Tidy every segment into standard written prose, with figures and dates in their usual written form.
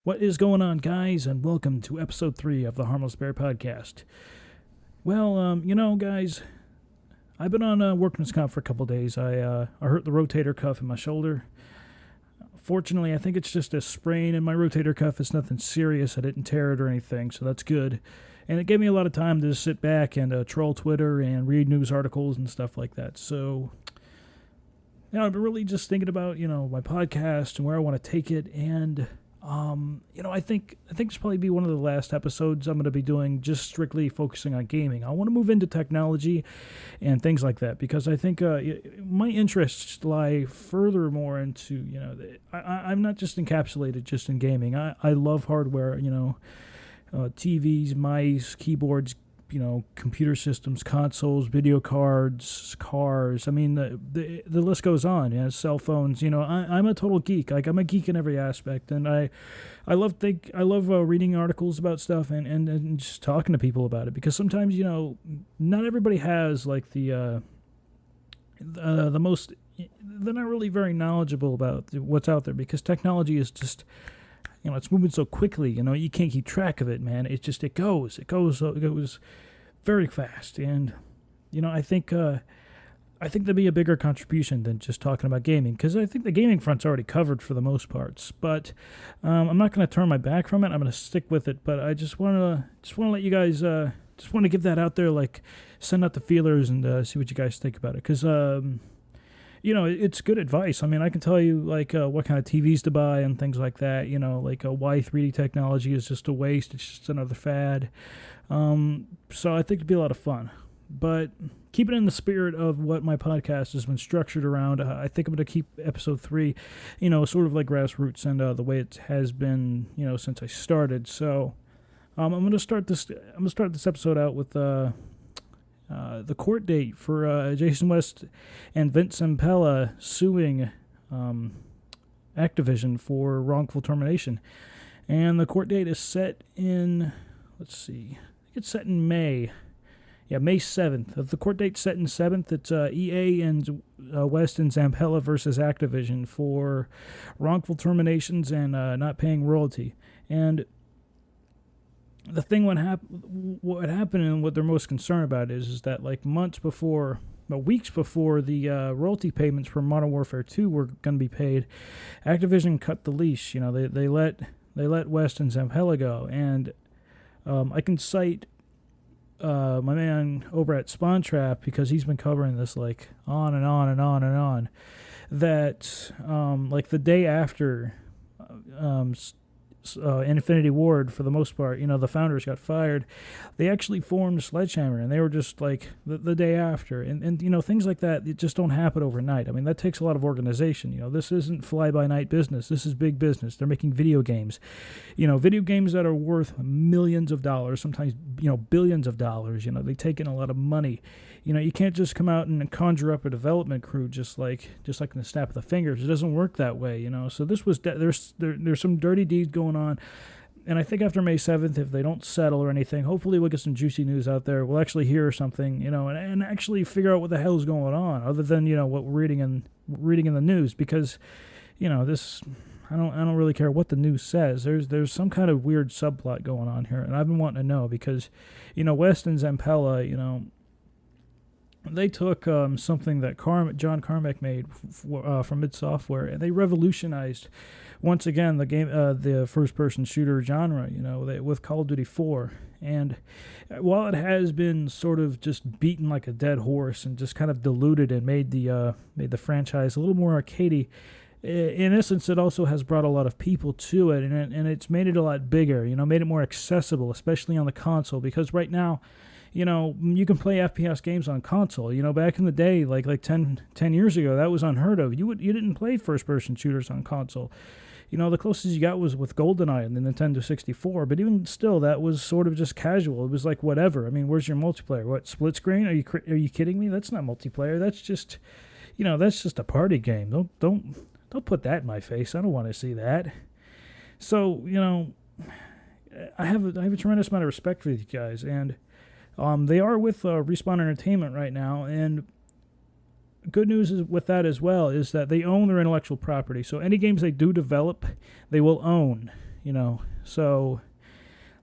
What is going on, guys, and welcome to episode 3 of the Harmless podcast. Well, guys, I've been on workman's comp for a couple days. I hurt the rotator cuff in my shoulder. Fortunately, I think it's just a sprain in my rotator cuff. It's nothing serious. I didn't tear it or anything, so that's good. And it gave me a lot of time to sit back and troll Twitter and read news articles and stuff like that. So, I've been really just thinking about, my podcast and where I want to take it. And, I think this will probably be one of the last episodes I'm going to be doing just strictly focusing on gaming. I want to move into technology and things like that because I think my interests lie furthermore into, I'm not just encapsulated just in gaming. I love hardware, TVs, mice, keyboards, computer systems, consoles, video cards, cars. I mean, the list goes on. Cell phones. I'm a total geek. Like, I'm a geek in every aspect, and I love reading articles about stuff and just talking to people about it because sometimes not everybody has like the most. They're not really very knowledgeable about what's out there because technology is just. It's moving so quickly, you can't keep track of it, man. It goes very fast. And, I think there'd be a bigger contribution than just talking about gaming, because I think the gaming front's already covered for the most parts. But I'm not going to turn my back from it. I'm going to stick with it. But I just want to let you guys, just want to give that out there, like send out the feelers and see what you guys think about it. Because, it's good advice. I mean, I can tell you, like, what kind of TVs to buy and things like that. Why 3D technology is just a waste. It's just another fad. So I think it'd be a lot of fun. But keep it in the spirit of what my podcast has been structured around. I think I'm going to keep episode 3, sort of like grassroots and the way it has been, since I started. So I'm going to start this episode out with the court date for Jason West and Vince Zampella suing Activision for wrongful termination. And the court date is set in, let's see, I think it's set in May. Yeah, May 7th. If the court date's set in 7th, it's EA and West and Zampella versus Activision for wrongful terminations and not paying royalty. And the thing what happened and what they're most concerned about is that like weeks before the royalty payments for Modern Warfare 2 were going to be paid, Activision cut the leash. They let West and Zampella go, and I can cite my man over at Spawn Trap because he's been covering this like on and on and on and on. That like the day after. Infinity Ward, for the most part, the founders got fired. They actually formed Sledgehammer, and they were just like the day after, and things like that. It just don't happen overnight. I mean, that takes a lot of organization. This isn't fly by night business. This is big business. They're making video games, video games that are worth millions of dollars, sometimes billions of dollars. They take in a lot of money. You can't just come out and conjure up a development crew just like in the snap of the fingers. It doesn't work that way, So this was there's some dirty deeds going on, and I think after May 7th, if they don't settle or anything, hopefully we'll get some juicy news out there. We'll actually hear something, and actually figure out what the hell is going on, other than what we're reading in the news, because this. I don't really care what the news says. There's some kind of weird subplot going on here, and I've been wanting to know because, West and Zampella, they took something that John Carmack made from id Software, and they revolutionized once again the first-person shooter genre. With Call of Duty 4, and while it has been sort of just beaten like a dead horse and just kind of diluted and made the franchise a little more arcadey, in essence, it also has brought a lot of people to it, and it's made it a lot bigger. Made it more accessible, especially on the console, because right now. You can play FPS games on console. Back in the day, like 10 years ago, that was unheard of. You didn't play first-person shooters on console. The closest you got was with GoldenEye and the Nintendo 64, but even still, that was sort of just casual. It was like, whatever. I mean, where's your multiplayer? What, split screen? Are you kidding me? That's not multiplayer. That's just, that's just a party game. Don't put that in my face. I don't want to see that. So, I have a tremendous amount of respect for these guys, and they are with Respawn Entertainment right now, and good news is with that as well is that they own their intellectual property. So any games they do develop, they will own. So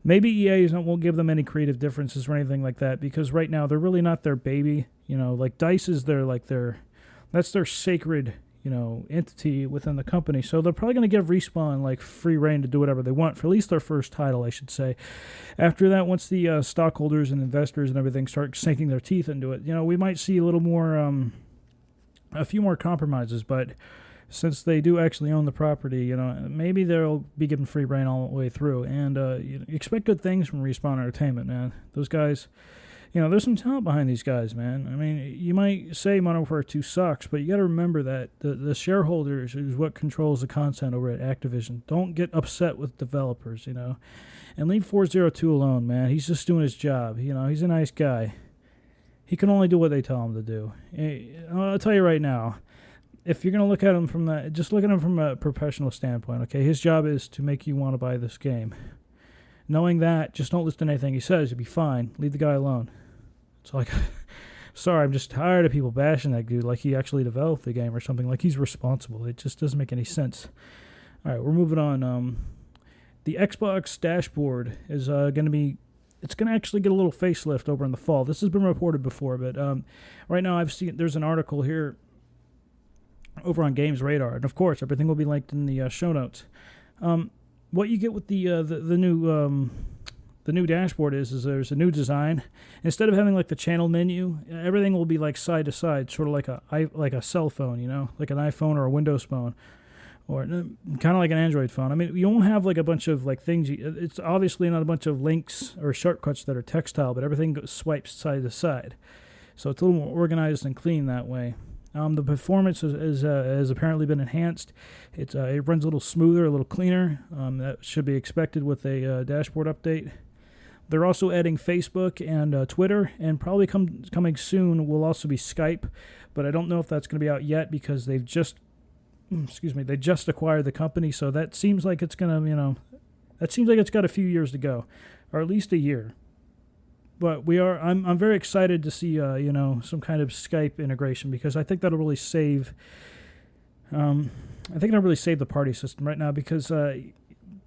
maybe EA won't give them any creative differences or anything like that, because right now they're really not their baby. Like DICE is that's their sacred, entity within the company. So they're probably going to give Respawn like free reign to do whatever they want for at least their first title, I should say. After that, once the stockholders and investors and everything start sinking their teeth into it, we might see a little more, a few more compromises. But since they do actually own the property, maybe they'll be given free reign all the way through. And expect good things from Respawn Entertainment, man. Those guys, there's some talent behind these guys, man. I mean, you might say Modern Warfare 2 sucks, but you got to remember that the shareholders is what controls the content over at Activision. Don't get upset with developers, And leave 402 alone, man. He's just doing his job. He's a nice guy. He can only do what they tell him to do. I'll tell you right now, if you're going to look at him just look at him from a professional standpoint, okay? His job is to make you want to buy this game. Knowing that, just don't listen to anything he says. You'll be fine. Leave the guy alone. It's like, sorry, I'm just tired of people bashing that dude like he actually developed the game or something, like he's responsible. It just doesn't make any sense. All right, we're moving on. The Xbox dashboard is it's going to actually get a little facelift over in the fall. This has been reported before, but right now there's an article here over on Games Radar, and of course, everything will be linked in the show notes. What you get with the new dashboard is there's a new design. Instead of having like the channel menu, everything will be like side to side, sort of like a cell phone, like an iPhone or a Windows phone, or kind of like an Android phone. I mean, you won't have like a bunch of like things. It's obviously not a bunch of links or shortcuts that are textile, but everything swipes side to side, so it's a little more organized and clean that way. The performance has apparently been enhanced. It runs a little smoother, a little cleaner. That should be expected with a dashboard update. They're also adding Facebook and Twitter, and probably coming soon will also be Skype, but I don't know if that's going to be out yet because they just acquired the company, so that seems like it's going to, that seems like it's got a few years to go, or at least a year. But I'm very excited to see, some kind of Skype integration, because I think that'll really save, the party system right now, because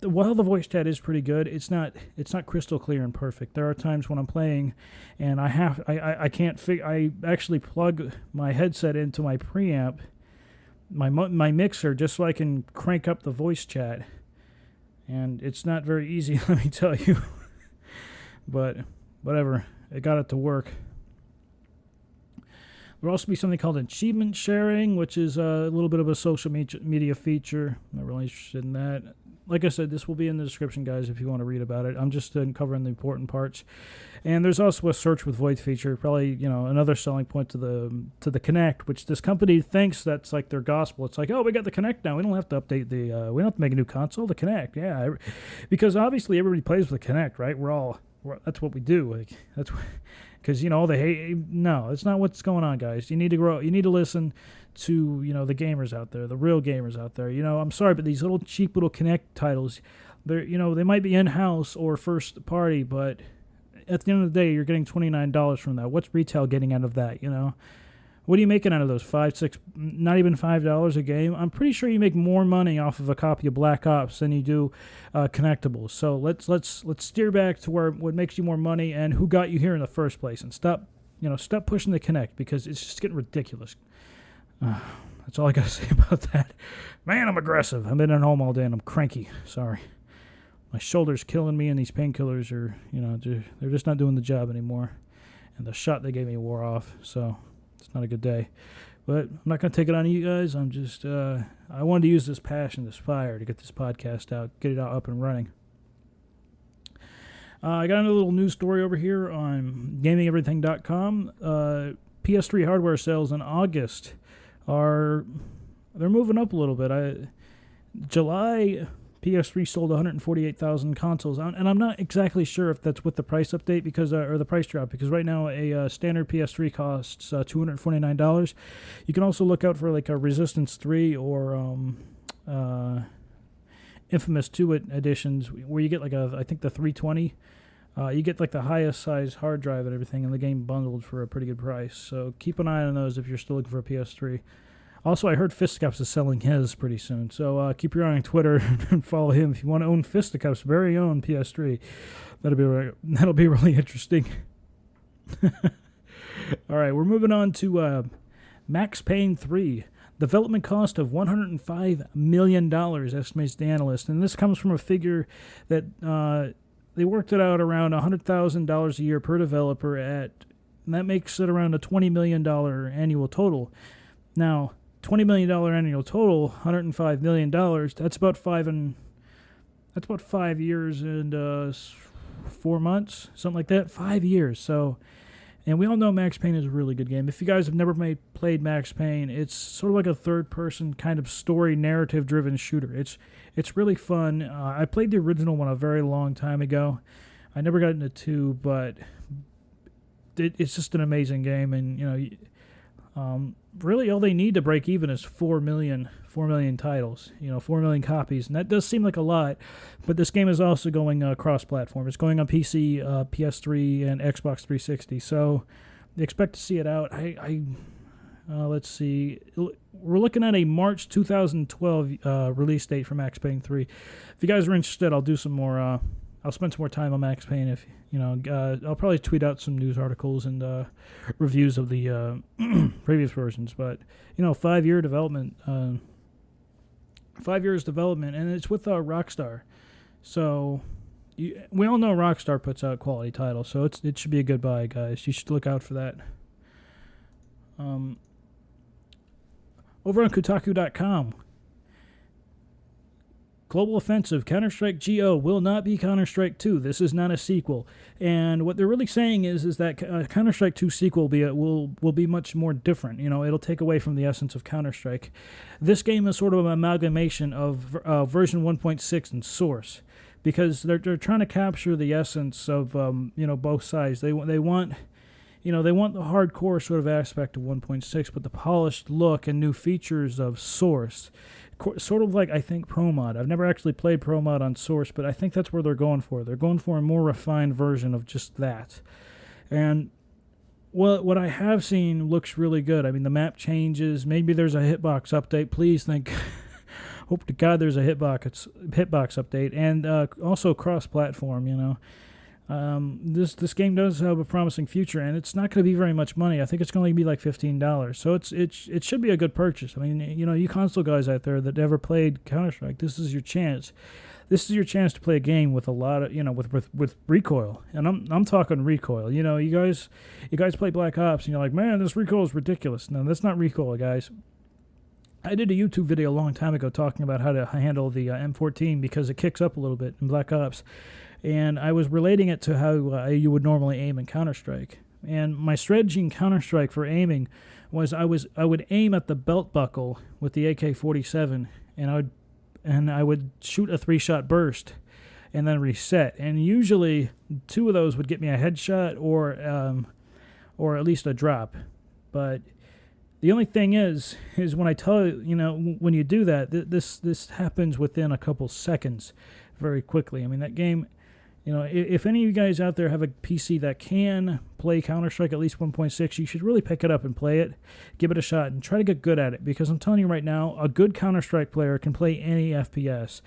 while the voice chat is pretty good, it's not crystal clear and perfect. There are times when I'm playing, and I actually plug my headset into my preamp, my mixer, just so I can crank up the voice chat, and it's not very easy, let me tell you. But whatever, it got it to work. There'll also be something called achievement sharing, which is a little bit of a social media feature. I'm not really interested in that. Like I said, this will be in the description, guys, if you want to read about it. I'm just covering the important parts. And there's also a search with voice feature, probably, another selling point to the Kinect, which this company thinks that's like their gospel. It's like, oh, we got the Kinect now. We don't have to update we don't have to make a new console. The Kinect, yeah. Because obviously everybody plays with the Kinect, right? That's what we do. Like, that's because they hate. No, it's not what's going on, guys. You need to grow. You need to listen to the gamers out there, the real gamers out there. I'm sorry, but these little cheap little Kinect titles, they might be in-house or first party, but at the end of the day, you're getting $29 from that. What's retail getting out of that? What are you making out of those? $5, $6, not even $5 a game? I'm pretty sure you make more money off of a copy of Black Ops than you do Connectables. So let's steer back to what makes you more money and who got you here in the first place, and stop pushing the Kinect, because it's just getting ridiculous. That's all I gotta say about that. Man, I'm aggressive. I've been at home all day and I'm cranky. Sorry. My shoulder's killing me, and these painkillers are, they're just not doing the job anymore. And the shot they gave me wore off, so it's not a good day. But I'm not going to take it on you guys. I'm just, I wanted to use this passion, this fire, to get this podcast out, get it out up and running. I got a little news story over here on GamingEverything.com. PS3 hardware sales in August they're moving up a little bit. July, PS3 sold 148,000 consoles, and I'm not exactly sure if that's with the price update or the price drop, because right now a standard PS3 costs $249. You can also look out for like a Resistance 3 or Infamous 2 editions, where you get like I think the 320. You get like the highest size hard drive and everything, and the game bundled for a pretty good price. So keep an eye on those if you're still looking for a PS3. Also, I heard Fisticuffs is selling his pretty soon, so keep your eye on Twitter and follow him if you want to own Fisticuffs' very own PS3. That'll be really interesting. All right, we're moving on to Max Payne 3. Development cost of $105 million, estimates the analyst. And this comes from a figure that they worked it out around $100,000 a year per developer and that makes it around a $20 million annual total. Now, $20 million annual total, $105 million, that's about 5 years and 4 months, something like that. 5 years. So, and we all know Max Payne is a really good game. If you guys have never played Max Payne, it's sort of like a third-person kind of story, narrative-driven shooter. It's really fun. I played the original one a very long time ago. I never got into 2, but it's just an amazing game. And really all they need to break even is 4 million titles. 4 million copies, and that does seem like a lot. But this game is also going cross-platform. It's going on PC, PS3, and Xbox 360. So expect to see it out. Let's see. We're looking at a March 2012 release date for Max Payne 3. If you guys are interested, I'll do some more. I'll spend some more time on Max Payne. If I'll probably tweet out some news articles and reviews of the previous versions. But 5 year development, 5 years development, and it's with Rockstar. So we all know Rockstar puts out quality titles, so it should be a good buy, guys. You should look out for that. Over on Kotaku.com, Global Offensive, Counter-Strike GO will not be Counter-Strike 2. This is not a sequel. And what they're really saying is that Counter-Strike 2 sequel will be much more different. It'll take away from the essence of Counter-Strike. This game is sort of an amalgamation of version 1.6 and Source, because they're trying to capture the essence of both sides. They want the hardcore sort of aspect of 1.6, but the polished look and new features of Source. Sort of like, I think, Pro Mod. I've never actually played Pro Mod on Source, but I think that's where they're going for. They're going for a more refined version of just that. And what I have seen looks really good. I mean, the map changes. Maybe there's a hitbox update. Please hope to God there's a hitbox update. And also cross-platform, This game does have a promising future, and it's not going to be very much money. I think it's going to be like $15. So it should be a good purchase. I mean, you console guys out there that never played Counter-Strike, this is your chance. This is your chance to play a game with a lot of, with recoil. And I'm talking recoil. You guys play Black Ops, and you're like, man, this recoil is ridiculous. No, that's not recoil, guys. I did a YouTube video a long time ago talking about how to handle the M14 because it kicks up a little bit in Black Ops. And I was relating it to how you would normally aim in Counter-Strike. And my strategy in Counter-Strike for aiming was I would aim at the belt buckle with the AK-47, and I would shoot a 3-shot burst and then reset. And usually 2 of those would get me a headshot or at least a drop. But the only thing is when I tell you, when you do that, this happens within a couple seconds, very quickly. I mean, that game. If any of you guys out there have a PC that can play Counter-Strike at least 1.6, you should really pick it up and play it, give it a shot, and try to get good at it. Because I'm telling you right now, a good Counter-Strike player can play any FPS,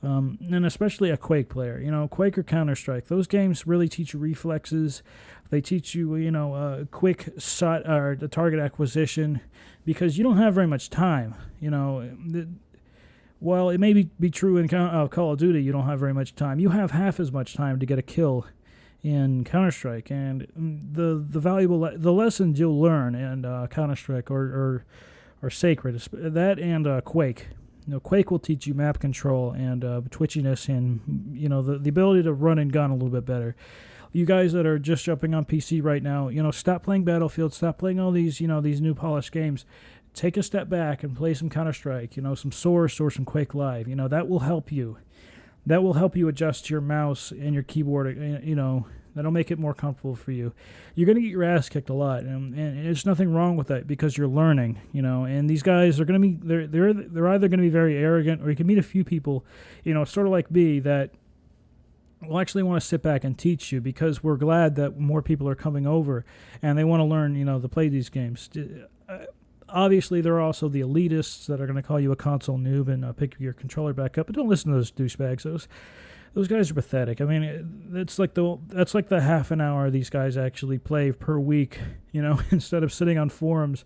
and especially a Quake player. Quake or Counter-Strike, those games really teach you reflexes. They teach you, quick shot or the target acquisition, because you don't have very much time. While it may be true in Call of Duty, you don't have very much time. You have half as much time to get a kill in Counter-Strike, and the lessons you'll learn in Counter-Strike are sacred. That and Quake. Quake will teach you map control and twitchiness, and the ability to run and gun a little bit better. You guys that are just jumping on PC right now, stop playing Battlefield, stop playing all these these new polished games. Take a step back and play some Counter-Strike, some Source or some Quake Live. That will help you. That will help you adjust your mouse and your keyboard. That'll make it more comfortable for you. You're going to get your ass kicked a lot, and there's nothing wrong with that because you're learning. And these guys are going to be they're either going to be very arrogant, or you can meet a few people, sort of like me, that will actually want to sit back and teach you, because we're glad that more people are coming over and they want to learn, to play these games. obviously, there are also the elitists that are going to call you a console noob and pick your controller back up. But don't listen to those douchebags. Those guys are pathetic. I mean, that's like the half an hour these guys actually play per week. Instead of sitting on forums,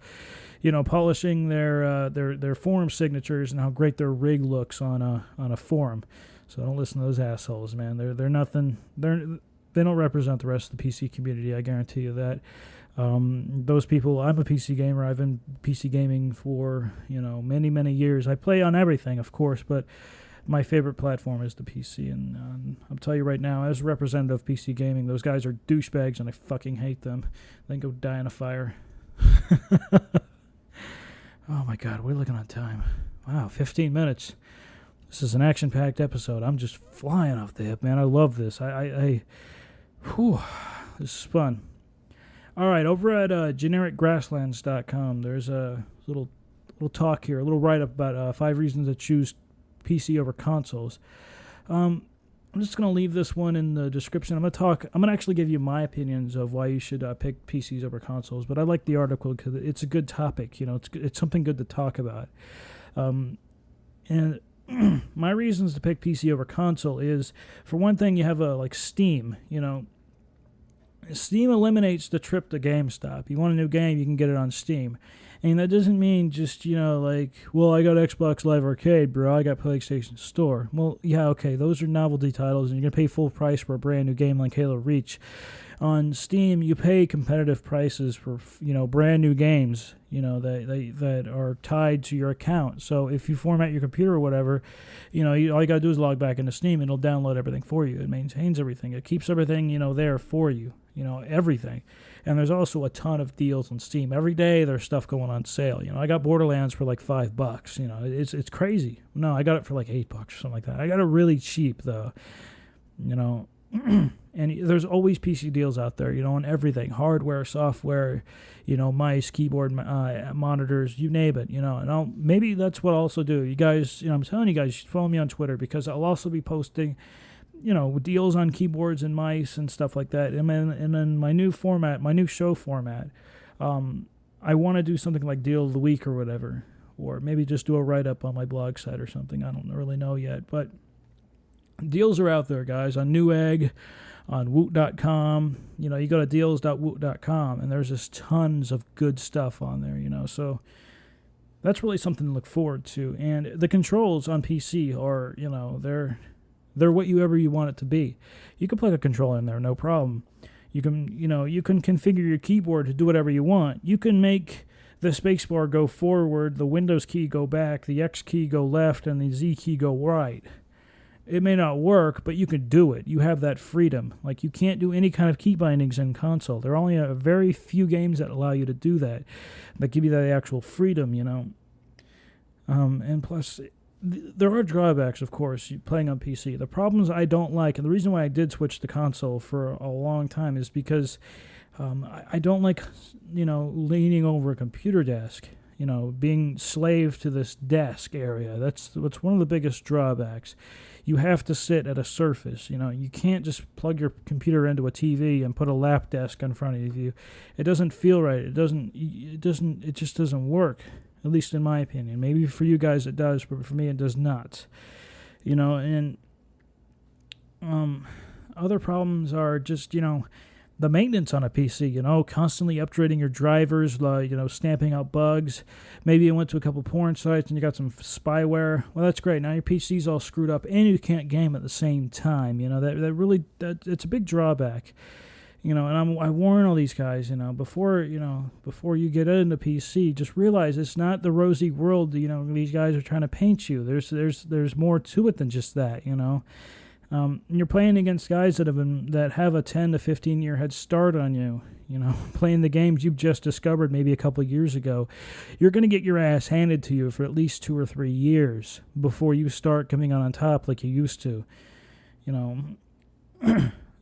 polishing their forum signatures and how great their rig looks on a forum. So don't listen to those assholes, man. They're nothing. They don't represent the rest of the PC community. I guarantee you that. Those people. I'm a PC gamer. I've been PC gaming for many, many years. I play on everything, of course, but my favorite platform is the PC, and I'll tell you right now, as a representative of PC gaming, those guys are douchebags, and I fucking hate them. They can go die in a fire. Oh my God, we're looking on time. Wow, 15 minutes. This is an action-packed episode. I'm just flying off the hip, man. I love this. Whew, this is fun. All right, over at genericgrasslands.com, there's a little talk here, a little write-up about 5 reasons to choose PC over consoles. I'm just going to leave this one in the description. I'm going to actually give you my opinions of why you should pick PCs over consoles, but I like the article because it's a good topic. It's something good to talk about. And my reasons to pick PC over console is, for one thing, you have like Steam. Steam eliminates the trip to GameStop. You want a new game, you can get it on Steam. And that doesn't mean just, I got Xbox Live Arcade, bro. I got PlayStation Store. Well, yeah, okay, those are novelty titles, and you're going to pay full price for a brand new game like Halo Reach. On Steam, you pay competitive prices for, brand new games, that are tied to your account. So if you format your computer or whatever, all you got to do is log back into Steam, and it'll download everything for you. It maintains everything. It keeps everything, there for you, everything. And there's also a ton of deals on Steam. Every day there's stuff going on sale. I got Borderlands for like $5. It's crazy. No, I got it for like $8 or something like that. I got it really cheap though. And there's always PC deals out there, on everything, hardware, software, mice, keyboard, monitors, you name it, and maybe that's what I'll also do. You guys, I'm telling you guys, you should follow me on Twitter, because I'll also be posting, deals on keyboards and mice and stuff like that. And then my new show format, I want to do something like Deal of the Week or whatever, or maybe just do a write-up on my blog site or something. I don't really know yet, but deals are out there, guys, on Newegg, on Woot.com. You go to deals.woot.com, and there's just tons of good stuff on there, so that's really something to look forward to. And the controls on PC are, they're whatever you want it to be. You can plug a controller in there, no problem. You can configure your keyboard to do whatever you want. You can make the spacebar go forward, the Windows key go back, the X key go left, and the Z key go right. It may not work, but you can do it. You have that freedom. Like, you can't do any kind of key bindings in console. There are only a very few games that allow you to do that give you that actual freedom, And plus, there are drawbacks, of course, playing on PC. The problems I don't like, and the reason why I did switch to console for a long time, is because I don't like, leaning over a computer desk, being slave to this desk area. That's one of the biggest drawbacks. You have to sit at a surface. You can't just plug your computer into a TV and put a lap desk in front of you. It doesn't feel right. It just doesn't work. At least in my opinion. Maybe for you guys it does, but for me it does not. And other problems are just, the maintenance on a PC, constantly updating your drivers, stamping out bugs. Maybe you went to a couple porn sites and you got some spyware. Well, that's great. Now your PC's all screwed up and you can't game at the same time. It's a big drawback. And I warn all these guys, before you get into PC, just realize it's not the rosy world, these guys are trying to paint you. There's more to it than just that, And you're playing against guys that have a 10 to 15 year head start on you, playing the games you've just discovered maybe a couple of years ago. You're going to get your ass handed to you for at least 2 or 3 years before you start coming on top like you used to.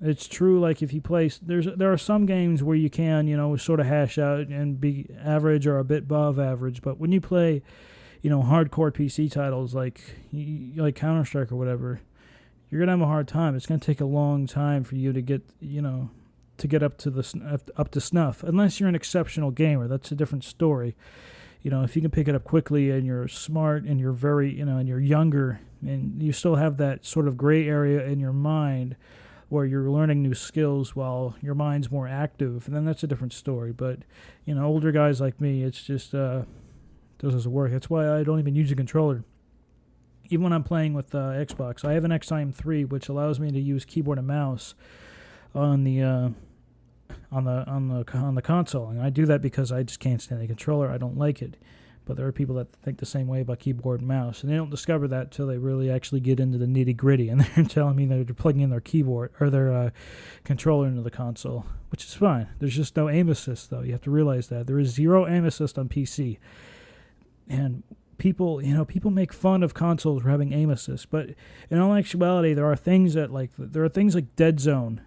It's true, like if you play, there are some games where you can, sort of hash out and be average or a bit above average, but when you play, hardcore PC titles like Counter-Strike or whatever, you're going to have a hard time. It's going to take a long time for you to get, up to snuff, unless you're an exceptional gamer. That's a different story. If you can pick it up quickly and you're smart and you're very, and you're younger and you still have that sort of gray area in your mind where you're learning new skills while your mind's more active, and then that's a different story. But, older guys like me, it's just doesn't work. That's why I don't even use a controller. Even when I'm playing with Xbox, I have an XIM3, which allows me to use keyboard and mouse on the on the console, and I do that because I just can't stand the controller. I don't like it. But there are people that think the same way about keyboard and mouse, and they don't discover that until they really actually get into the nitty gritty, and they're telling me that they're plugging in their keyboard or their controller into the console, which is fine. There's just no aim assist, though. You have to realize that there is zero aim assist on PC, and people make fun of consoles for having aim assist, but in all actuality, there are things like Dead Zone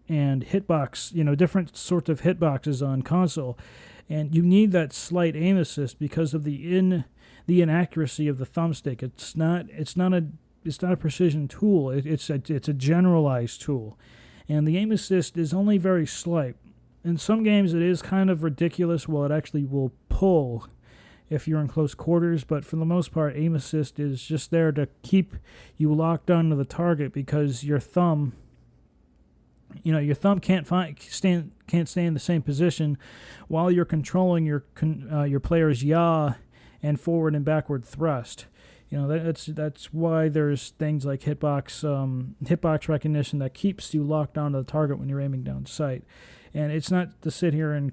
and hitbox, different sorts of hitboxes on console. And you need that slight aim assist because of the inaccuracy of the thumbstick. It's not a precision tool. It's a generalized tool, and the aim assist is only very slight. In some games, it is kind of ridiculous. Well, it actually will pull if you're in close quarters, but for the most part, aim assist is just there to keep you locked onto the target because your thumb. Your thumb can't stay in the same position while you're controlling your player's yaw and forward and backward thrust. That's why there's things like hitbox recognition that keeps you locked onto the target when you're aiming down sight. And it's not to sit here and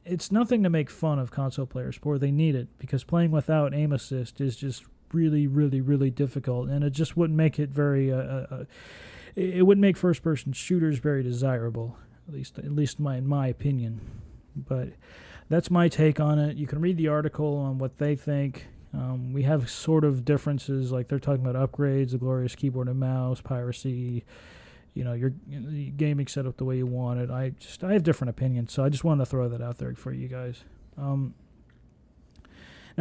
it's nothing to make fun of console players for. They need it because playing without aim assist is just really, really, really difficult, and it just wouldn't make it very. It wouldn't make first-person shooters very desirable, at least in my opinion. But that's my take on it. You can read the article on what they think. We have sort of differences, like they're talking about upgrades, the glorious keyboard and mouse, piracy, your gaming set up the way you want it. I have different opinions, so I just wanted to throw that out there for you guys. Now,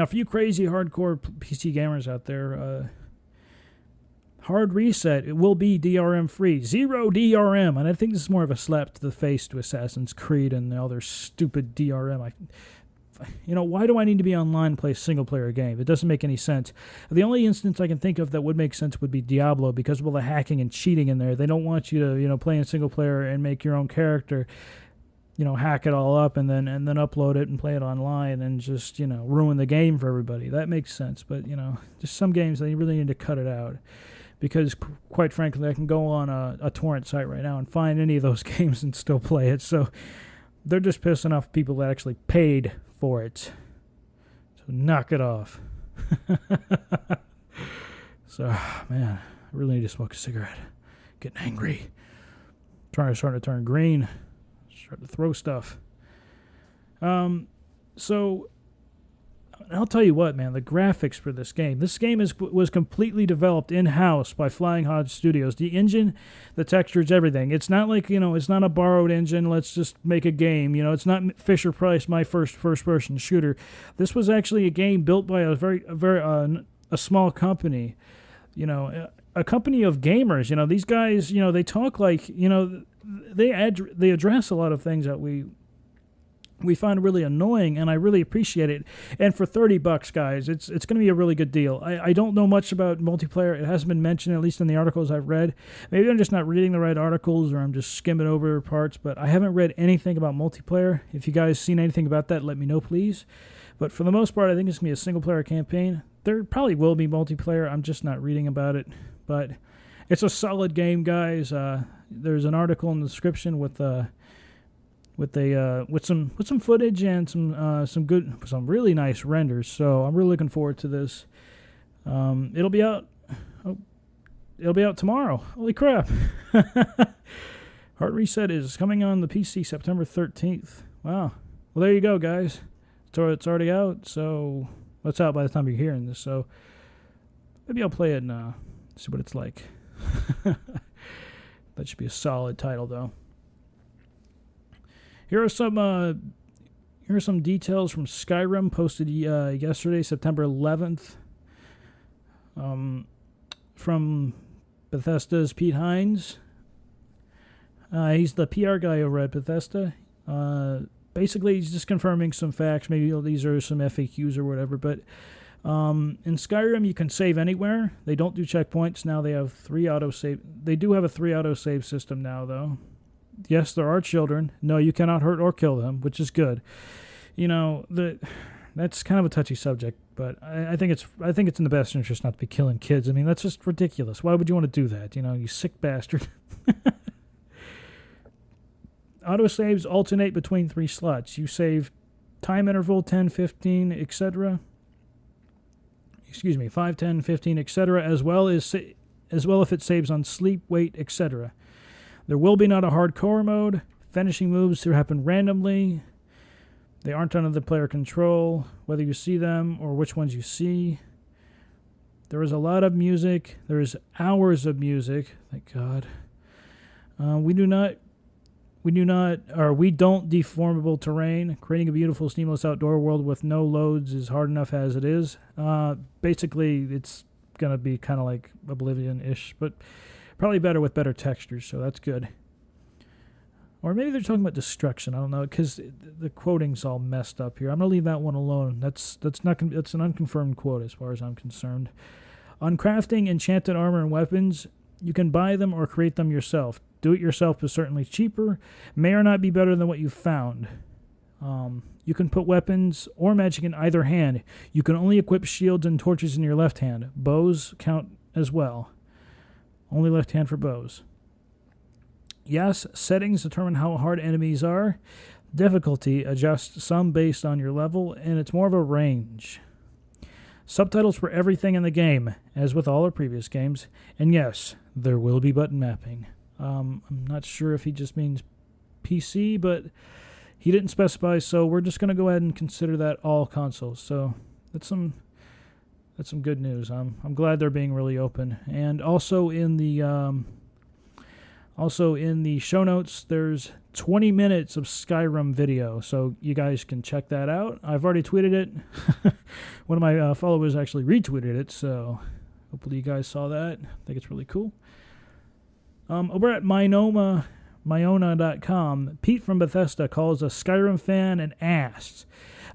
for you crazy hardcore PC gamers out there, Hard Reset, it will be DRM free. Zero DRM. And I think this is more of a slap to the face to Assassin's Creed and all their stupid DRM. Why do I need to be online and play a single-player game? It doesn't make any sense. The only instance I can think of that would make sense would be Diablo because of all the hacking and cheating in there. They don't want you to, play in single-player and make your own character, hack it all up and then upload it and play it online and just, ruin the game for everybody. That makes sense. But, just some games, they really need to cut it out. Because, quite frankly, I can go on a torrent site right now and find any of those games and still play it. So they're just pissing off people that actually paid for it. So knock it off. So, man, I really need to smoke a cigarette. Getting angry. Starting to turn green. Starting to throw stuff. So I'll tell you what, man, the graphics for this game. This game was completely developed in-house by Flying Hodge Studios. The engine, the textures, everything. It's not like, it's not a borrowed engine, let's just make a game. It's not Fisher-Price, my first-person shooter. This was actually a game built by a small company, a company of gamers. These guys, they talk like, they address a lot of things that we find really annoying, and I really appreciate it. And for $30, guys, it's going to be a really good deal. I don't know much about multiplayer. It hasn't been mentioned, at least in the articles I've read. Maybe I'm just not reading the right articles, or I'm just skimming over parts, but I haven't read anything about multiplayer. If you guys seen anything about that, let me know, please. But for the most part, I think it's going to be a single-player campaign. There probably will be multiplayer. I'm just not reading about it. But it's a solid game, guys. There's an article in the description with some footage and some really nice renders. So I'm really looking forward to this. It'll be out tomorrow. Holy crap. Hard Reset is coming on the PC September 13th. Wow. Well, there you go, guys. It's already out, so it's out by the time you're hearing this. So maybe I'll play it and see what it's like. That should be a solid title, though. Here are some details from Skyrim posted yesterday, September 11th, from Bethesda's Pete Hines. He's the PR guy over at Bethesda. basically he's just confirming some facts. Maybe these are some FAQs or whatever. But in Skyrim, you can save anywhere. They don't do checkpoints now. They have 3 autosave. They do have a 3 autosave system now, though. Yes, there are children. No, you cannot hurt or kill them, which is good. That's kind of a touchy subject, but I think it's in the best interest not to be killing kids. I mean, that's just ridiculous. Why would you want to do that? You sick bastard. Autosaves alternate between 3 slots. You save time interval 10, 15, etc. 5, 10, 15, etc. as well if it saves on sleep, weight, etc. There will be not a hardcore mode. Finishing moves to happen randomly. They aren't under the player control, whether you see them or which ones you see. There is a lot of music. There is hours of music. Thank God. We don't deformable terrain. Creating a beautiful, seamless outdoor world with no loads is hard enough as it is. Basically, it's going to be kind of like Oblivion-ish, but probably better with better textures, so that's good. Or maybe they're talking about destruction. I don't know, because the quoting's all messed up here. I'm going to leave that one alone. That's an unconfirmed quote as far as I'm concerned. On crafting enchanted armor and weapons, you can buy them or create them yourself. Do it yourself is certainly cheaper. May or not be better than what you found. You can put weapons or magic in either hand. You can only equip shields and torches in your left hand. Bows count as well. Only left hand for bows. Yes, settings determine how hard enemies are. Difficulty adjusts some based on your level, and it's more of a range. Subtitles for everything in the game, as with all our previous games. And yes, there will be button mapping. I'm not sure if he just means PC, but he didn't specify, so we're just going to go ahead and consider that all consoles. So that's some good news. I'm glad they're being really open. And also in the show notes, there's 20 minutes of Skyrim video, so you guys can check that out. I've already tweeted it. One of my followers actually retweeted it, so hopefully you guys saw that. I think it's really cool. Over at Myona.com, Pete from Bethesda calls a Skyrim fan an ass.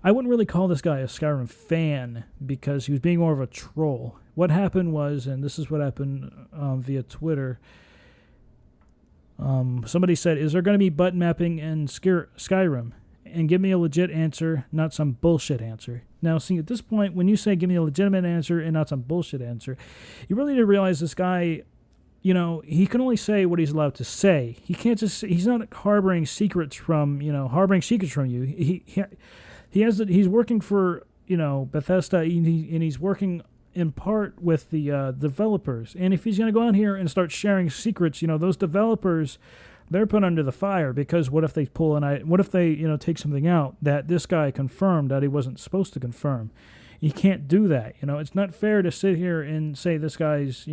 I wouldn't really call this guy a Skyrim fan because he was being more of a troll. What happened was, and this is what happened via Twitter, somebody said, is there going to be button mapping in Skyrim? And give me a legit answer, not some bullshit answer. Now, see, at this point, when you say give me a legitimate answer and not some bullshit answer, you really need to realize this guy, he can only say what he's allowed to say. He can't just, he's not harboring secrets from you. He's working for, Bethesda, and he's working in part with the developers. And if he's going to go out here and start sharing secrets, those developers, they're put under the fire, because what if they take something out that this guy confirmed that he wasn't supposed to confirm? You can't do that. It's not fair to sit here and say this guy's,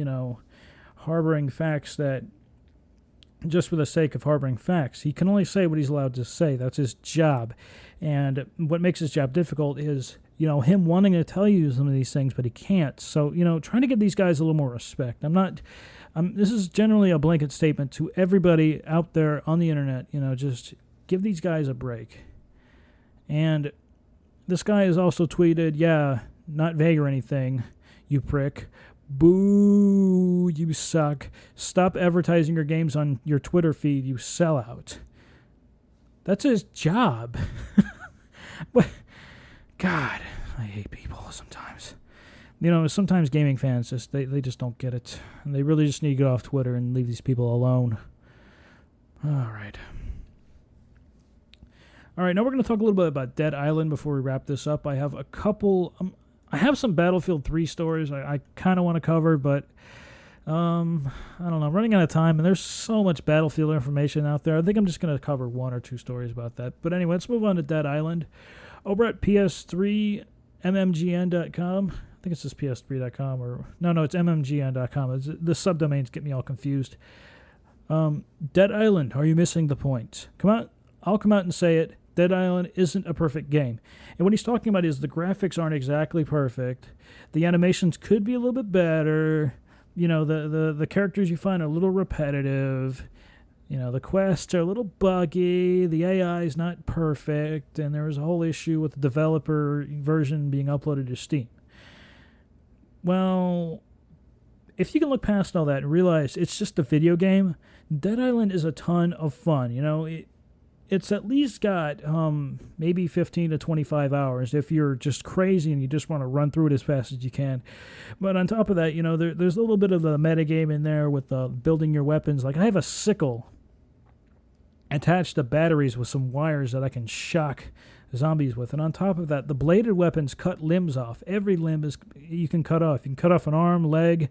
harboring facts that just for the sake of harboring facts. He can only say what he's allowed to say. That's his job. And what makes his job difficult is, him wanting to tell you some of these things, but he can't. So, trying to give these guys a little more respect. This is generally a blanket statement to everybody out there on the internet. Just give these guys a break. And this guy has also tweeted, yeah, not vague or anything, you prick. Boo, you suck. Stop advertising your games on your Twitter feed, you sellout. That's his job. But, God, I hate people sometimes. Sometimes gaming fans they just don't get it. And they really just need to get off Twitter and leave these people alone. All right, now we're going to talk a little bit about Dead Island before we wrap this up. I have a couple... I have some Battlefield 3 stories I kind of want to cover, but I don't know. I'm running out of time, and there's so much Battlefield information out there. I think I'm just going to cover 1 or 2 stories about that. But anyway, let's move on to Dead Island. Over at PS3mmgn.com, I think it's just PS3.com, or no, it's mmgn.com. The subdomains get me all confused. Dead Island, are you missing the point? I'll come out and say it. Dead Island isn't a perfect game. And what he's talking about is the graphics aren't exactly perfect. The animations could be a little bit better. The characters you find are a little repetitive. The quests are a little buggy, the AI is not perfect, and there was a whole issue with the developer version being uploaded to Steam. Well, if you can look past all that and realize it's just a video game, Dead Island is a ton of fun. It's at least got maybe 15 to 25 hours if you're just crazy and you just want to run through it as fast as you can. But on top of that, there's a little bit of the metagame in there with building your weapons. Like, I have a sickle attached to batteries with some wires that I can shock zombies with. And on top of that, the bladed weapons cut limbs off. Every limb you can cut off. You can cut off an arm, leg,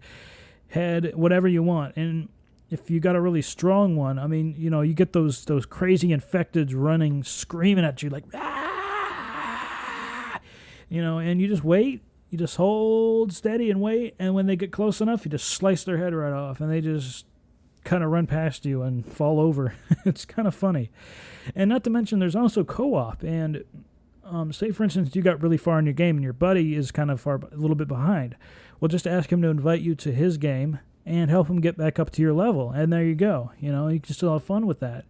head, whatever you want. And if you got a really strong one, I mean, you get those crazy infecteds running, screaming at you like, ah! And you just wait. You just hold steady and wait. And when they get close enough, you just slice their head right off. And they just kind of run past you and fall over. It's kind of funny. And not to mention, there's also co-op. And say, for instance, you got really far in your game and your buddy is kind of a little bit behind. Well, just ask him to invite you to his game and help him get back up to your level. And there you go. You can still have fun with that.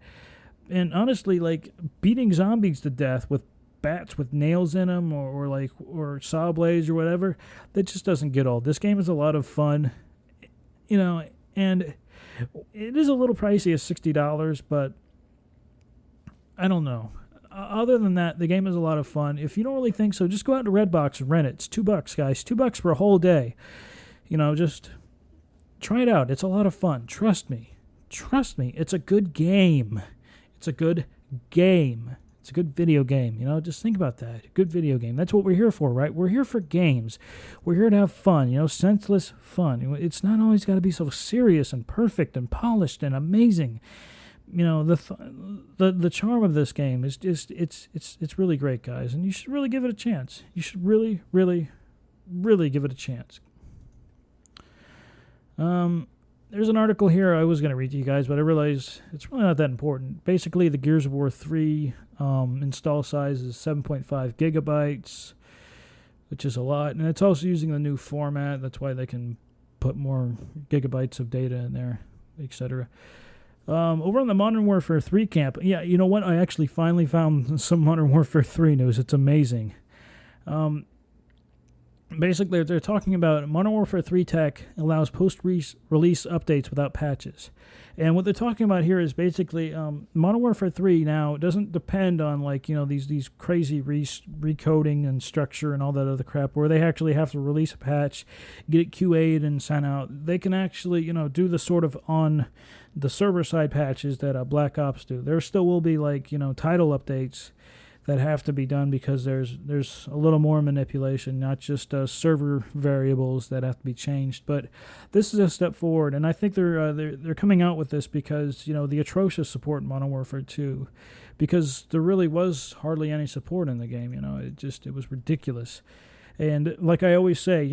And honestly, like, beating zombies to death with bats with nails in them or saw blades or whatever, that just doesn't get old. This game is a lot of fun, and it is a little pricey at $60, but I don't know. Other than that, the game is a lot of fun. If you don't really think so, just go out to Redbox and rent it. It's $2, guys. $2 for a whole day. Just try it out. It's a lot of fun. Trust me. It's a good game. It's a good game. It's a good video game. Just think about that. A good video game. That's what we're here for, right? We're here for games. We're here to have fun, senseless fun. It's not always got to be so serious and perfect and polished and amazing. The charm of this game is just it's really great, guys, and you should really give it a chance. You should really, really, really give it a chance. There's an article here I was going to read to you guys, but I realized it's really not that important. Basically, the Gears of War 3 install size is 7.5 gigabytes, which is a lot, and it's also using the new format. That's why they can put more gigabytes of data in there, etc. Over on the Modern Warfare 3 camp, yeah, you know what? I actually finally found some Modern Warfare 3 news. It's amazing. Basically, they're talking about Modern Warfare 3 tech allows post-release updates without patches. And what they're talking about here is basically Modern Warfare 3 now doesn't depend on these crazy recoding and structure and all that other crap where they actually have to release a patch, get it QA'd and sent out. They can actually do the sort of on the server side patches that Black Ops do. There still will be title updates that have to be done because there's a little more manipulation, not just server variables that have to be changed. But this is a step forward, and I think they're coming out with this because the atrocious support in Modern Warfare 2, because there really was hardly any support in the game. It was ridiculous. And like I always say,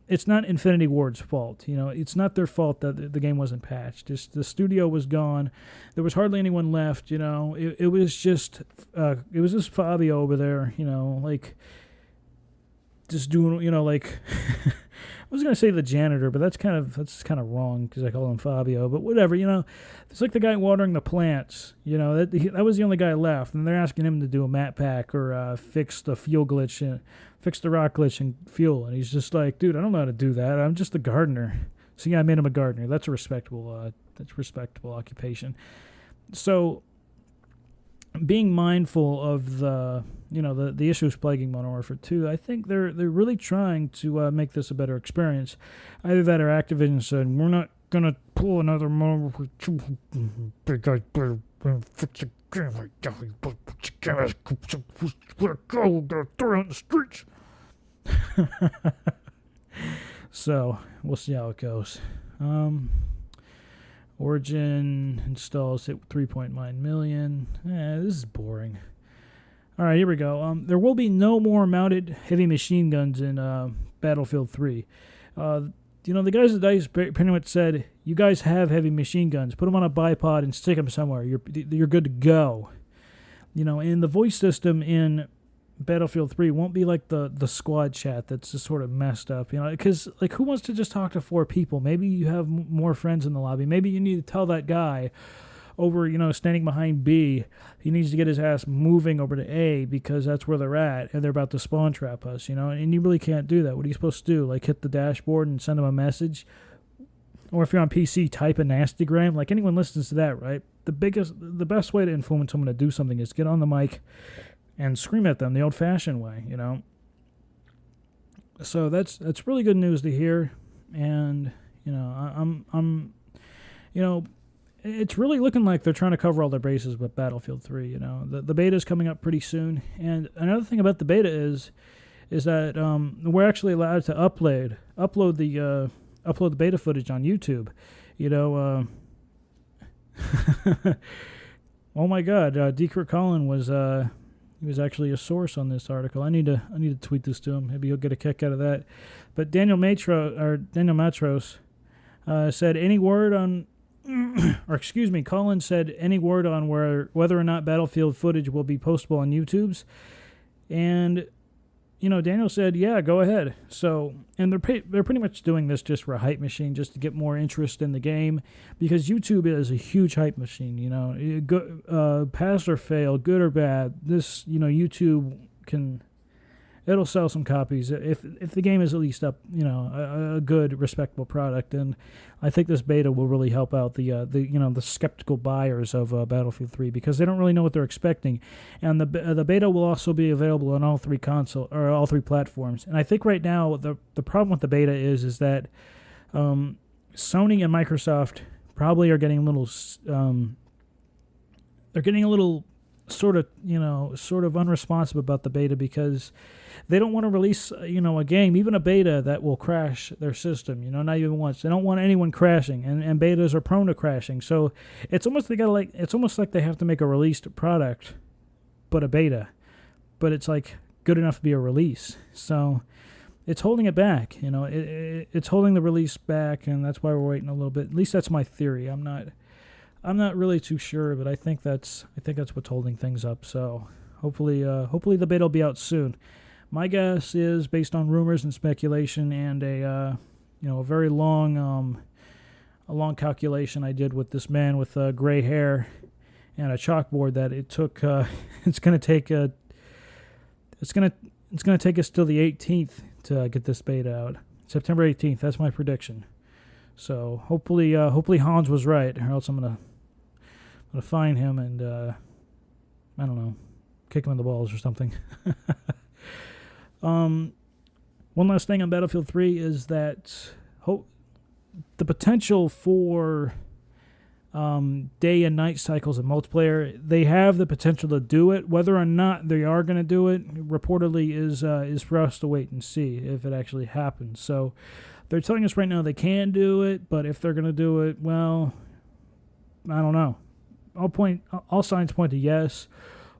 it's not Infinity Ward's fault. It's not their fault that the game wasn't patched. The studio was gone. There was hardly anyone left. It was just Fabio over there. Just doing. I was gonna say the janitor, but that's kind of wrong because I call him Fabio. But whatever. It's like the guy watering the plants. That was the only guy left, and they're asking him to do a map pack or fix the fuel glitch. Fix the rock glitch and fuel, and he's just like, dude, I don't know how to do that. I'm just a gardener. So yeah, I made him a gardener. That's a respectable occupation. So being mindful of the issues plaguing Modern Warfare 2, I think they're really trying to make this a better experience. Either that or Activision said, we're not gonna pull another Modern Warfare 2. Big guys better fix the game like that. Go throw it on the streets. So we'll see how it goes. Origin installs hit 3.9 million. This is boring. All right, here we go. There will be no more mounted heavy machine guns in Battlefield 3. The guys at DICE pretty much said, you guys have heavy machine guns. Put them on a bipod and stick them somewhere. You're good to go. And the voice system in Battlefield 3 won't be like the squad chat that's just sort of messed up, because like who wants to just talk to 4 people? Maybe you have more friends in the lobby. Maybe you need to tell that guy over, standing behind B, he needs to get his ass moving over to A because that's where they're at and they're about to spawn trap us, and you really can't do that. What are you supposed to do? Like hit the dashboard and send him a message? Or if you're on PC, type a nastygram. Like anyone listens to that, right? The best way to influence someone to do something is get on the mic and scream at them the old-fashioned way, So that's really good news to hear, and I'm it's really looking like they're trying to cover all their bases with Battlefield 3. The beta is coming up pretty soon, and another thing about the beta is that we're actually allowed to upload the beta footage on YouTube. Oh my God, Decrit Collin was he was actually a source on this article. I need to tweet this to him. Maybe he'll get a kick out of that. But Daniel Matros said any word on, or excuse me, Collin said any word on whether or not Battlefield footage will be postable on YouTube's, and Daniel said, yeah, go ahead. So, and they're pretty much doing this just for a hype machine, just to get more interest in the game, because YouTube is a huge hype machine. Pass or fail, good or bad. This, YouTube it'll sell some copies if the game is at least up, a good, respectable product. And I think this beta will really help out the skeptical buyers of Battlefield 3, because they don't really know what they're expecting. And the beta will also be available on all three platforms. And I think right now the problem with the beta is that Sony and Microsoft probably are getting a little sort of unresponsive about the beta, because they don't want to release, a game, even a beta, that will crash their system, not even once. They don't want anyone crashing, and betas are prone to crashing. So it's almost like they have to make a released product, but a beta, but it's like good enough to be a release. So it's holding it back, it's holding the release back, and that's why we're waiting a little bit. At least that's my theory. I'm not really too sure, but I think that's what's holding things up. So hopefully the beta will be out soon. My guess is, based on rumors and speculation and a very long calculation I did with this man with gray hair and a chalkboard, that it's going to take us till the 18th to get this beta out. September 18th. That's my prediction. So hopefully Hans was right, or else I'm gonna find him and I don't know, kick him in the balls or something. One last thing on Battlefield 3 is that the potential for day and night cycles in multiplayer. They have the potential to do it. Whether or not they are going to do it, reportedly, is for us to wait and see if it actually happens. So they're telling us right now they can do it, but if they're going to do it, well, I don't know. All signs point to yes,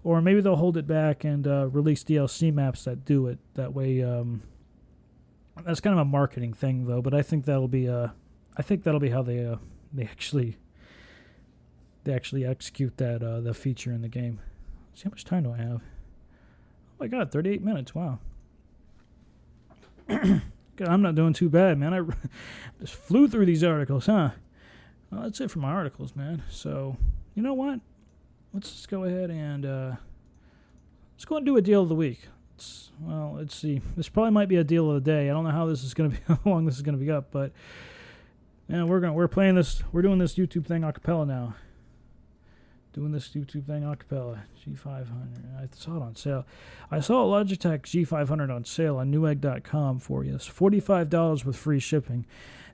or maybe they'll hold it back and release DLC maps that do it. That way, that's kind of a marketing thing, though. But I think that'll be how they actually execute that the feature in the game. Let's see, how much time do I have? Oh my God, 38 minutes. Wow. God, I'm not doing too bad, man. I just flew through these articles, huh? Well, that's it for my articles, man. So, you know what? Let's just go ahead and let's go and do a deal of the week. Let's see. This probably might be a deal of the day. I don't know how this is going to be, how long this is going to be up, but yeah, we're playing this. We're doing this YouTube thing a cappella now. G500. I saw it on sale. I saw a Logitech G500 on sale on Newegg.com for you. It's $45 with free shipping.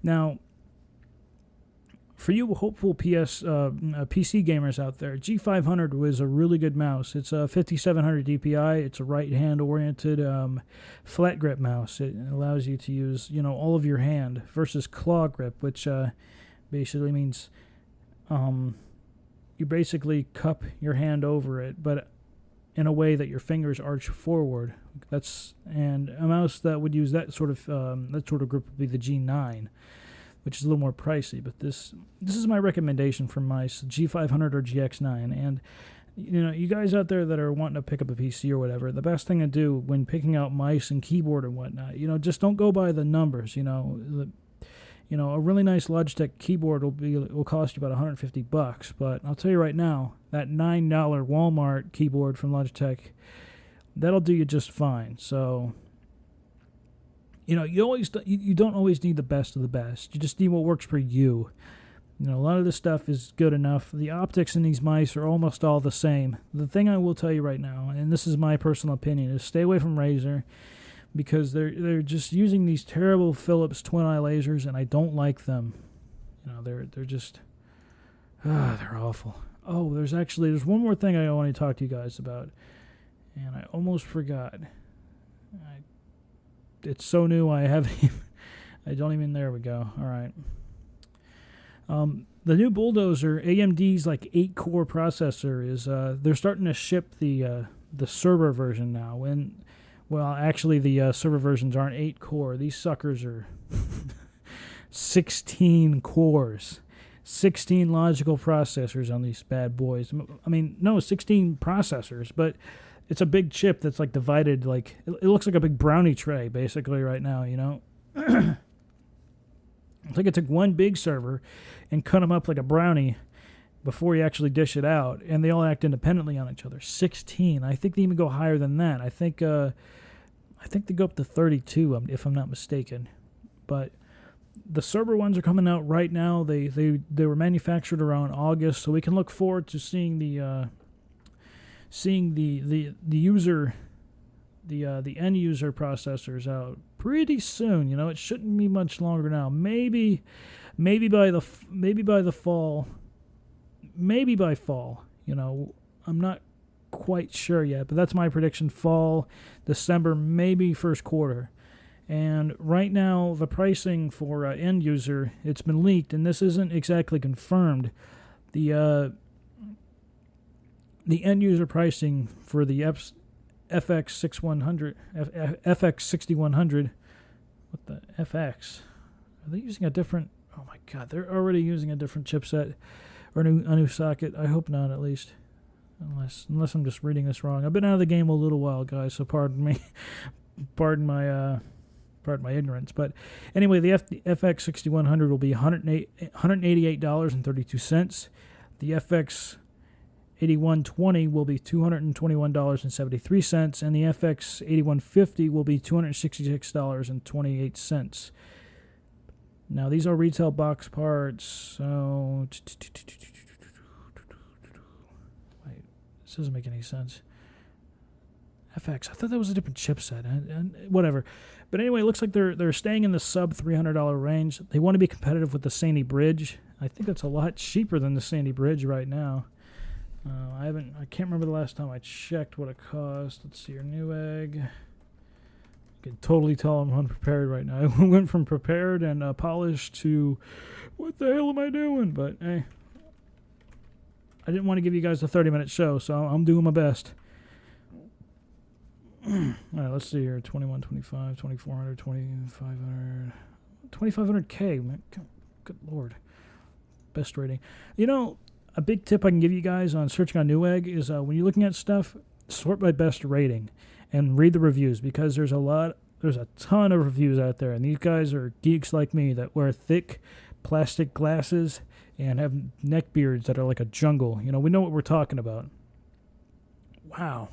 Now, for you hopeful PC gamers out there, G500 was a really good mouse. It's a 5700 DPI. It's a right-hand oriented flat grip mouse. It allows you to use all of your hand versus claw grip, which basically means you basically cup your hand over it, but in a way that your fingers arch forward. And a mouse that would use that sort of grip would be the G9, which is a little more pricey. But this is my recommendation for mice, G500 or GX9. And You guys out there that are wanting to pick up a PC or whatever, the best thing to do when picking out mice and keyboard and whatnot, just don't go by the numbers. A really nice Logitech keyboard will cost you about $150, but I'll tell you right now, that $9 Walmart keyboard from Logitech, that'll do you just fine. So, you don't always need the best of the best. You just need what works for you. A lot of this stuff is good enough. The optics in these mice are almost all the same. The thing I will tell you right now, and this is my personal opinion, is stay away from Razer, because they're just using these terrible Philips twin eye lasers, and I don't like them. They're just they're awful. Oh, there's one more thing I want to talk to you guys about, and I almost forgot. It's so new I don't even. There we go. All right. The new Bulldozer, AMD's 8-core processor is they're starting to ship the server version now. Actually, the server versions aren't 8-core. These suckers are 16 cores, 16 logical processors on these bad boys. I mean, no, 16 processors, but it's a big chip that's divided. It looks like a big brownie tray, basically, right now. It's like it took one big server and cut them up like a brownie before you actually dish it out, and they all act independently on each other. 16. I think they even go higher than that. I think they go up to 32, if I'm not mistaken. But the server ones are coming out right now. They were manufactured around August, so we can look forward to seeing the user. The end user processors out pretty soon. It shouldn't be much longer now. Maybe by fall. Maybe by fall. I'm not quite sure yet, but that's my prediction. Fall, December, maybe first quarter. And right now, the pricing for end user, it's been leaked, and this isn't exactly confirmed. The end user pricing for the FX6100, FX6100. What the FX? Are they using a different? Oh my God, they're already using a different chipset or a new socket. I hope not, at least, unless I'm just reading this wrong. I've been out of the game a little while, guys, so pardon me, pardon my ignorance. But anyway, the FX6100 will be $188.32. The FX 8120 will be $221.73, and the FX 8150 will be $266.28. Now, these are retail box parts, so wait, this doesn't make any sense. FX, I thought that was a different chipset, and whatever. But anyway, it looks like they're staying in the sub $300 range. They want to be competitive with the Sandy Bridge. I think that's a lot cheaper than the Sandy Bridge right now. I can't remember the last time I checked what it cost. Let's see here, Newegg. You can totally tell I'm unprepared right now. I went from prepared and polished to what the hell am I doing? But hey, I didn't want to give you guys a 30-minute show, so I'm doing my best. All right, let's see here. 2125, 2400, 2500, 2500K. Man, good Lord. Best rating. A big tip I can give you guys on searching on Newegg is when you're looking at stuff, sort by best rating and read the reviews, because there's a ton of reviews out there, and these guys are geeks like me that wear thick plastic glasses and have neck beards that are like a jungle. We know what we're talking about. Wow.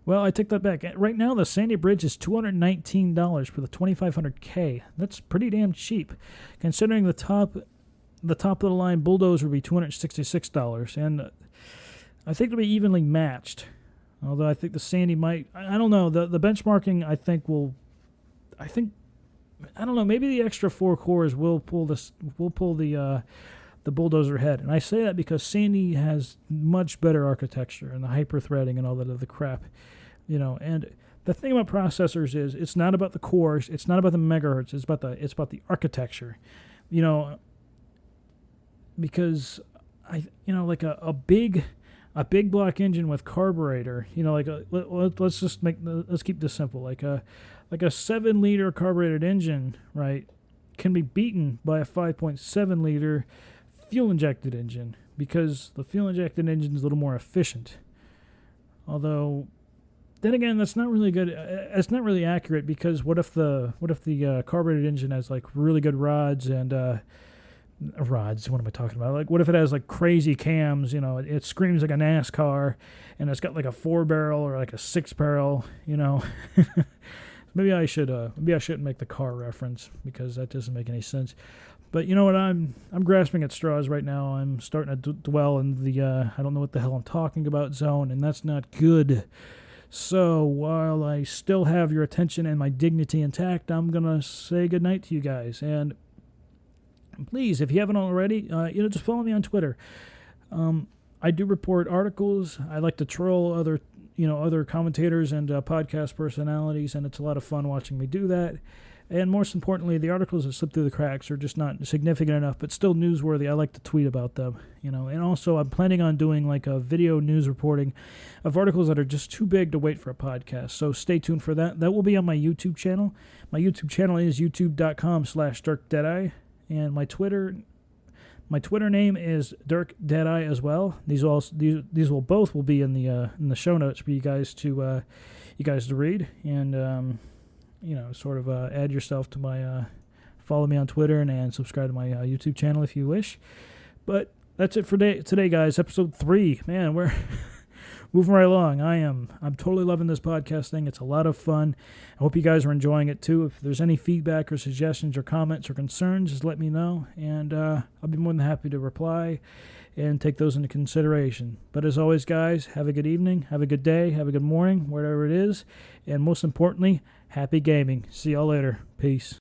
Well, I take that back. Right now, the Sandy Bridge is $219 for the 2500K. That's pretty damn cheap, considering the top of the line Bulldozer would be $266, and I think it'll be evenly matched. Although I think the Sandy might, I don't know. The benchmarking I don't know. Maybe the extra 4 cores will pull the Bulldozer head, and I say that because Sandy has much better architecture and the hyper threading and all that other crap, And the thing about processors is it's not about the cores, it's not about the megahertz, it's about the architecture, Because a big block engine with carburetor, let's keep this simple, like a 7-liter carbureted engine, right, can be beaten by a 5.7-liter fuel injected engine, because the fuel injected engine is a little more efficient. Although, then again, that's not really good. It's not really accurate because what if the carbureted engine has like really good rods and rods? What am I talking about? Like, what if it has like crazy cams? It screams like a NASCAR, and it's got like a 4-barrel or like a 6-barrel. Maybe I shouldn't make the car reference because that doesn't make any sense. But you know what? I'm grasping at straws right now. I'm starting to dwell in the I don't know what the hell I'm talking about zone, and that's not good. So while I still have your attention and my dignity intact, I'm gonna say goodnight to you guys. And please, if you haven't already, just follow me on Twitter. I do report articles. I like to troll other commentators and podcast personalities, and it's a lot of fun watching me do that. And most importantly, the articles that slip through the cracks are just not significant enough, but still newsworthy. I like to tweet about them, And also, I'm planning on doing like a video news reporting of articles that are just too big to wait for a podcast. So stay tuned for that. That will be on my YouTube channel. My YouTube channel is youtube.com/DirkDeadeye, and my Twitter name is Dirk Deadeye as well. These will both be in the show notes for you guys to read, and sort of add yourself to my follow me on Twitter and subscribe to my YouTube channel if you wish. But that's it for today, guys. Episode 3. Man, we're moving right along. I'm totally loving this podcast thing. It's a lot of fun. I hope you guys are enjoying it too. If there's any feedback or suggestions or comments or concerns, just let me know, and I'll be more than happy to reply and take those into consideration. But as always, guys, have a good evening, have a good day, have a good morning, whatever it is, and most importantly, happy gaming. See y'all later. Peace.